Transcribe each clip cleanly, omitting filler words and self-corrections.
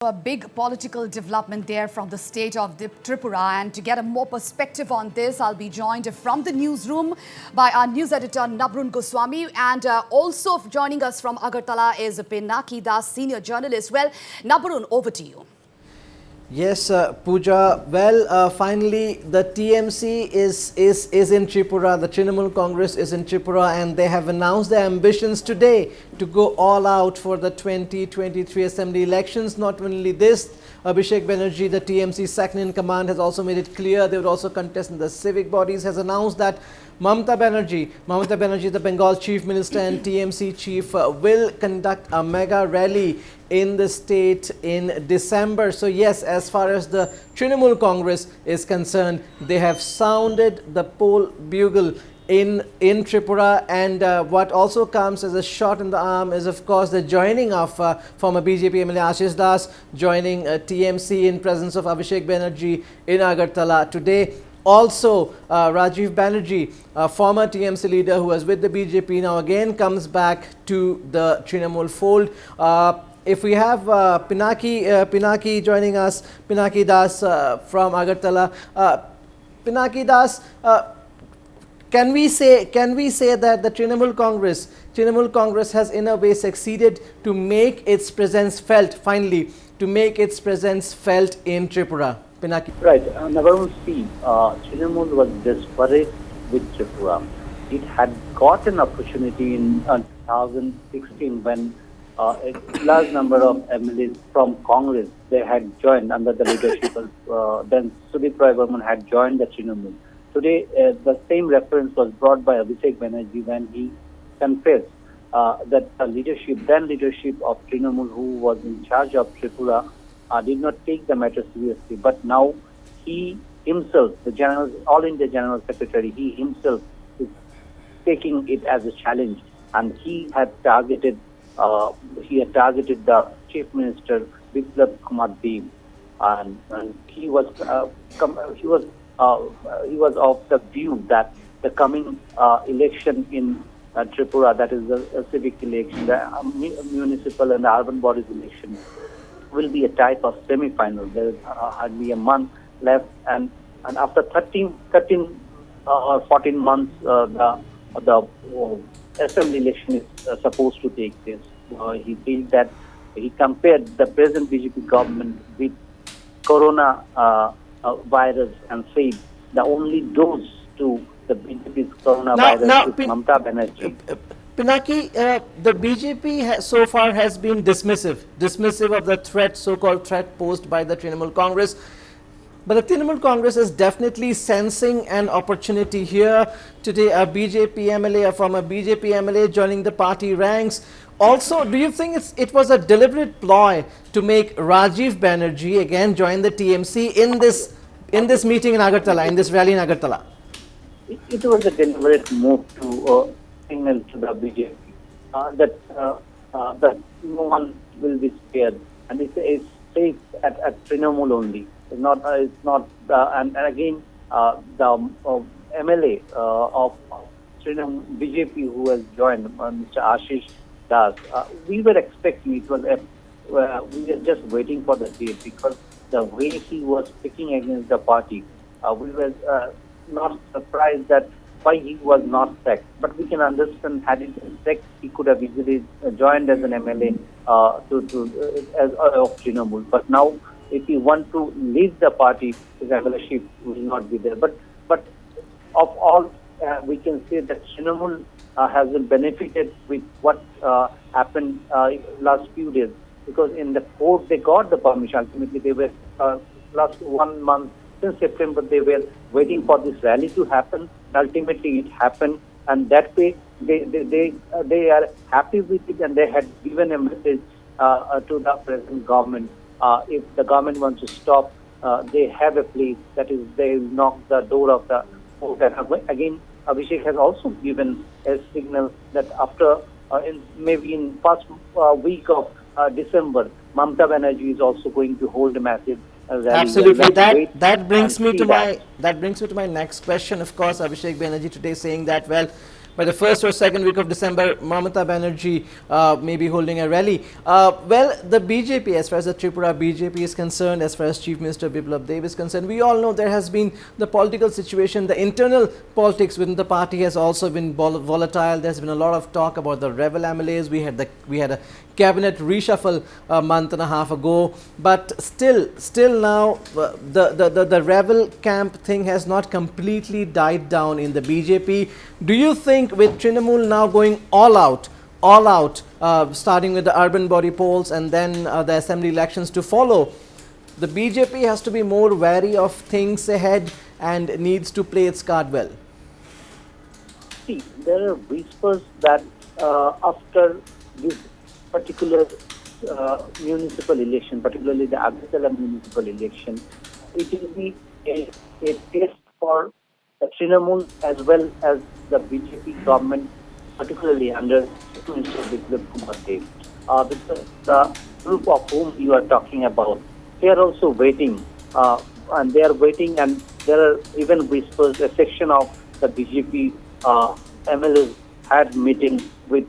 A big political development there from the state of Tripura, and to get a more perspective on this, I'll be joined from the newsroom by our news editor Nabrun Goswami, and also joining us from Agartala is Pinaki Das, senior journalist. Well, Nabrun, over to you. Yes, Pooja. Well, finally, the TMC is in Tripura. The Trinamool Congress is in Tripura, and they have announced their ambitions today to go all out for the 2023 Assembly elections. Not only this, Abhishek Banerjee, the TMC second in command, has also made it clear they would also contest in the civic bodies. Has announced that Mamata Banerjee, the Bengal Chief Minister and TMC Chief, will conduct a mega rally in the state in December. So yes, as far as the Trinamool Congress is concerned, they have sounded the poll bugle in Tripura, and what also comes as a shot in the arm is, of course, the joining of former BJP MLA Ashish Das joining TMC in presence of Abhishek Banerjee in Agartala today. Also, Rajiv Banerjee, former TMC leader who was with the BJP, now again comes back to the Trinamool fold. If we have Pinaki joining us, Pinaki Das from Agartala. Pinaki Das, can we say that the Trinamool Congress has in a way succeeded to make its presence felt, finally, to make its presence felt in Tripura? Pinaki. Right. Navarone C. Trinamool was desperate with Tripura. It had got an opportunity in 2016 when a large number of MLAs from Congress, they had joined under the leadership of then Tripura government had joined the Trinamool. Today, the same reference was brought by Abhishek Banerjee when he confessed that the then leadership of Trinamool, who was in charge of Tripura, did not take the matter seriously. But now he himself, the All India General Secretary, he himself is taking it as a challenge, and he had targeted the Chief Minister Biplab Kumar Dev, and he was of the view that the coming election in Tripura, that is a civic election, the municipal and the urban bodies election, will be a type of semi-final. There is hardly a month left, and after 13 or 14 months, the assembly election is supposed to take place. He feels that he compared the present BJP government with corona virus and said the only dose to the BJP's coronavirus is Mamata Banerjee. Pinaki, the BJP so far has been dismissive of the threat, so-called threat posed by the Trinamool Congress. But the Trinamool Congress is definitely sensing an opportunity here. Today, a former BJP MLA joining the party ranks. Also, do you think it was a deliberate ploy to make Rajiv Banerjee again join the TMC in this meeting in Agartala, in this rally in Agartala? It was a deliberate move to signal to the BJP that no one will be spared, and it's safe at Trinamool only. It's not. And again, the MLA of Trinamool BJP who has joined, Mr. Ashish Das. We were expecting it was. We were just waiting for the date, because the way he was speaking against the party, we were not surprised that why he was not sacked. But we can understand, had he been sacked, he could have easily joined as an MLA of Trinamool. But now, if he wants to leave the party, his MLAship will not be there. But of all, we can say that Trinamool has been benefited with what happened last few days, because in the court they got the permission. Ultimately, they were last 1 month since September they were waiting for this rally to happen. Ultimately, it happened, and that way they are happy with it, and they had given a message to the present government. If the government wants to stop, they have a place, that is, they knock the door of the court. And again, Abhishek has also given a signal that after maybe in first week of December, Mamata Banerjee is also going to hold a massive rally. Absolutely. That brings me to my next question. Of course, Abhishek Banerjee today saying that, well, by the first or second week of December, Mamata Banerjee may be holding a rally. Well, the BJP, as far as the Tripura BJP is concerned, as far as Chief Minister Biplab Deb is concerned, we all know there has been the political situation, the internal politics within the party has also been volatile. There's been a lot of talk about the rebel MLAs. We had a cabinet reshuffle a month and a half ago, but still now the rebel camp thing has not completely died down in the BJP. Do you think with Trinamool now going all out, starting with the urban body polls and then the assembly elections to follow, the BJP has to be more wary of things ahead and needs to play its card well? See, there are whispers that after this particular municipal election, particularly the Agritala municipal election, it will be a test for the Trinamool as well as the BJP government, particularly under Chief Minister Biplab Deb. Because the group of whom you are talking about, they are also waiting, and there are even whispers, a section of the BJP MLAs had meetings with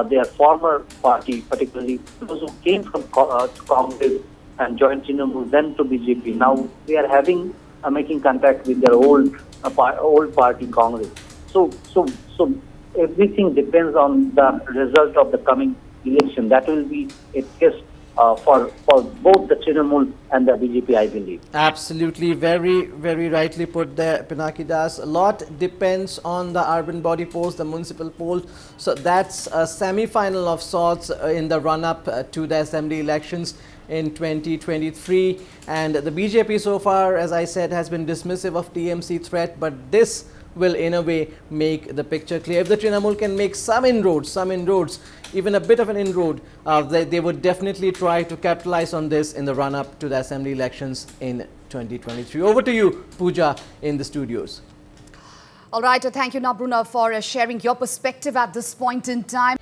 their former party, particularly those who came from Congress and joined Trinamool, then to BJP. Now they are making contact with their old party, Congress. So everything depends on the result of the coming election. That will be a test for both the Trinamool and the BJP, I believe. Absolutely, very, very rightly put there, Pinaki Das. A lot depends on the urban body polls, the municipal polls. So that's a semi-final of sorts in the run-up to the assembly elections in 2023. And the BJP so far, as I said, has been dismissive of TMC threat, but this will in a way make the picture clear. If the Trinamool can make some inroads, even a bit of an inroad, they would definitely try to capitalize on this in the run-up to the assembly elections in 2023. Over to you, Pooja, in the studios. All right, thank you, Nabruna, for sharing your perspective at this point in time.